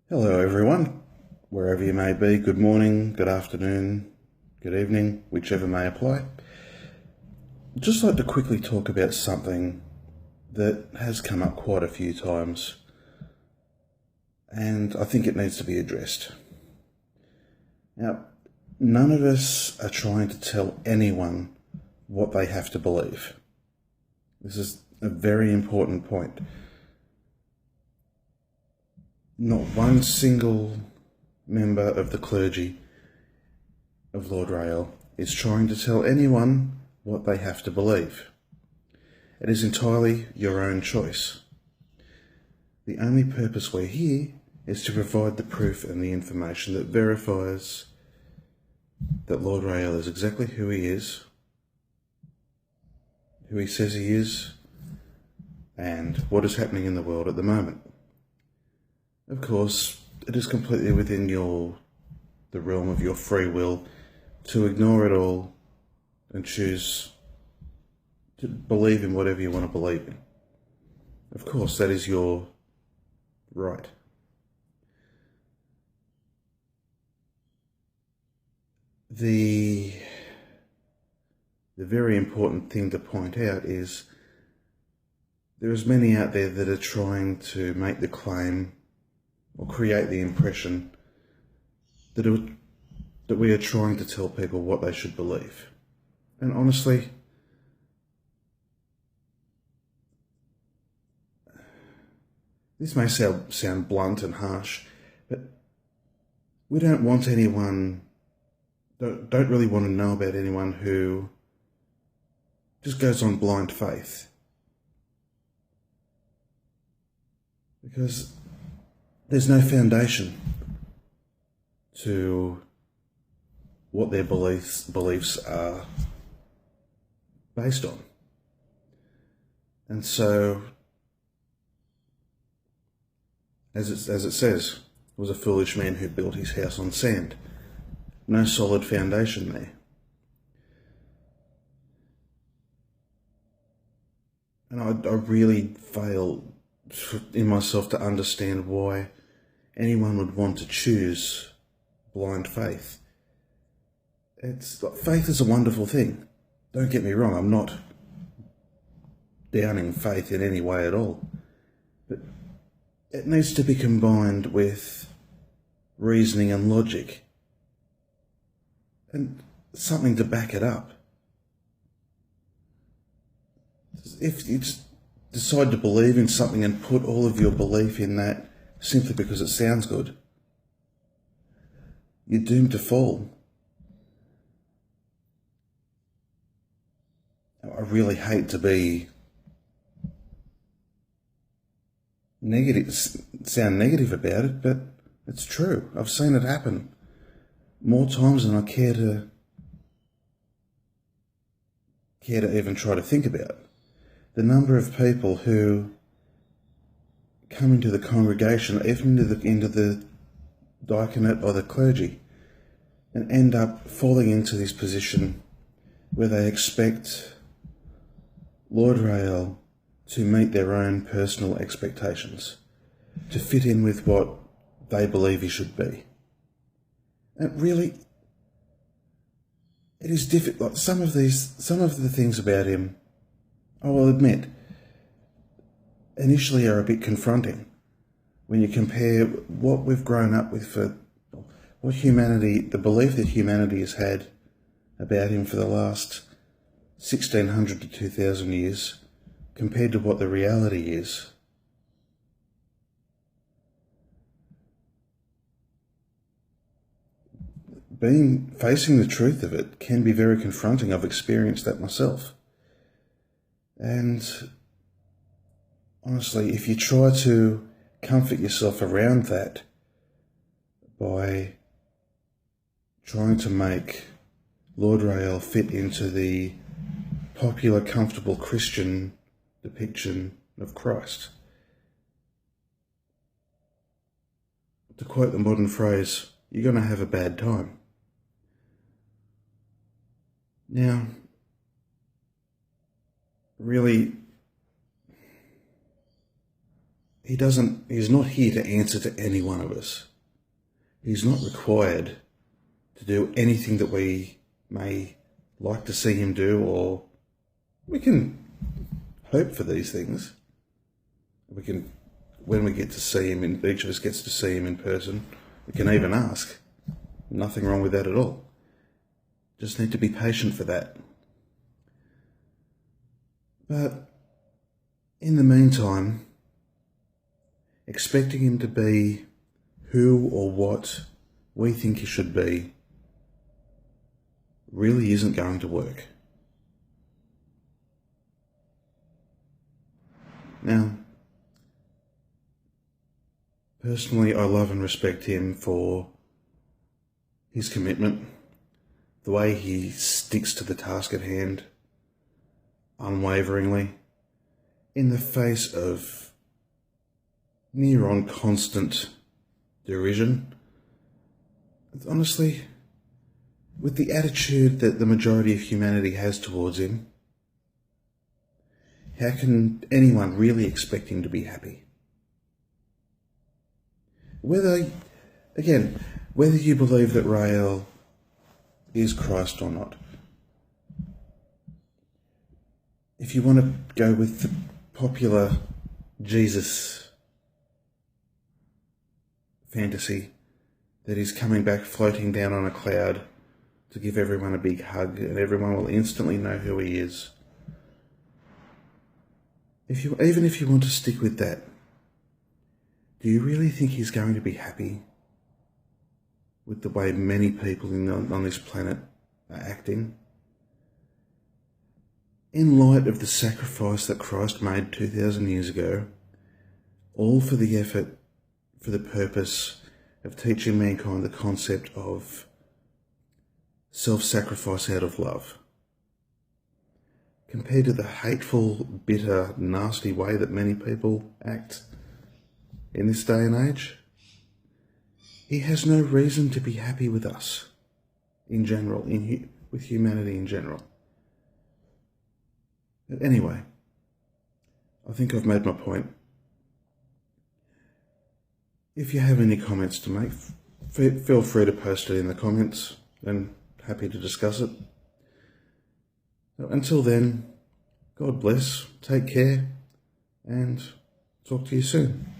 Hello everyone, wherever you may be, good morning, good afternoon, good evening, whichever may apply. I'd just like to quickly talk about something that has come up quite a few times, and I think it needs to be addressed. Now, none of us are trying to tell anyone what they have to believe. This is a very important point. Not one single member of the clergy of Lord Rael is trying to tell anyone what they have to believe. It is entirely your own choice. The only purpose we're here is to provide the proof and the information that verifies that Lord Rael is exactly who he is, who he says he is, and what is happening in the world at the moment. Of course, it is completely within the realm of your free will to ignore it all and choose to believe in whatever you want to believe in. Of course, that is your right. The very important thing to point out is there's many out there that are trying to make the claim or create the impression that we are trying to tell people what they should believe. And honestly, this may sound blunt and harsh, but we don't want anyone, don't really want to know about anyone who just goes on blind faith. Because there's no foundation to what their beliefs are based on. And so, as it says, it was a foolish man who built his house on sand. No solid foundation there. And I really fail in myself to understand why anyone would want to choose blind faith. Faith is a wonderful thing. Don't get me wrong, I'm not downing faith in any way at all. But it needs to be combined with reasoning and logic and something to back it up. If you just decide to believe in something and put all of your belief in that simply because it sounds good, you're doomed to fall. I really hate to be sound negative about it, but it's true. I've seen it happen more times than I care to even try to think about. The number of people who come into the congregation, even into the diaconate or the clergy, and end up falling into this position where they expect Lord Rael to meet their own personal expectations, to fit in with what they believe he should be. And really, it is difficult. Like some of the things about him, I will admit, initially are a bit confronting when you compare what we've grown up with the belief that humanity has had about him for the last 1600 to 2000 years, compared to what the reality is. Facing the truth of it can be very confronting. I've experienced that myself. And honestly, if you try to comfort yourself around that by trying to make Lord Rael fit into the popular, comfortable Christian depiction of Christ, to quote the modern phrase, you're going to have a bad time. Now, really, he's not here to answer to any one of us. He's not required to do anything that we may like to see him do, or we can hope for these things. We can, when we get to see him, and each of us gets to see him in person, we can even ask. Nothing wrong with that at all. Just need to be patient for that. But in the meantime, expecting him to be who or what we think he should be really isn't going to work. Now, personally, I love and respect him for his commitment, the way he sticks to the task at hand unwaveringly, in the face of near on constant derision. Honestly, with the attitude that the majority of humanity has towards him, how can anyone really expect him to be happy? Whether you believe that Rael is Christ or not, if you want to go with the popular Jesus fantasy that he's coming back floating down on a cloud to give everyone a big hug and everyone will instantly know who he is, even if you want to stick with that, do you really think he's going to be happy with the way many people on this planet are acting? In light of the sacrifice that Christ made 2,000 years ago, all for the purpose of teaching mankind the concept of self-sacrifice out of love, compared to the hateful, bitter, nasty way that many people act in this day and age, he has no reason to be happy with us in general, with humanity in general. But anyway, I think I've made my point. If you have any comments to make, feel free to post it in the comments, and happy to discuss it. So until then, God bless, take care, and talk to you soon.